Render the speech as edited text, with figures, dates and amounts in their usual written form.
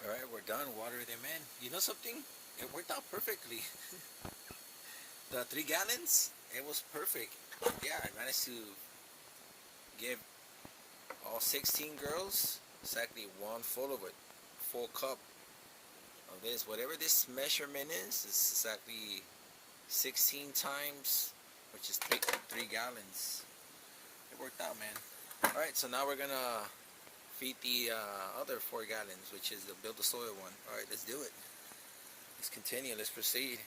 Alright, we're done. Water them in. You know something? It worked out perfectly. The 3 gallons, it was perfect. Yeah, I managed to give all 16 girls exactly one full cup of this. Whatever this measurement is exactly 16 times, which is 3 gallons. It worked out, man. Alright, so now we're gonna feed the other 4 gallons, which is the build the soil one. Alright, let's do it. Let's continue. Let's proceed.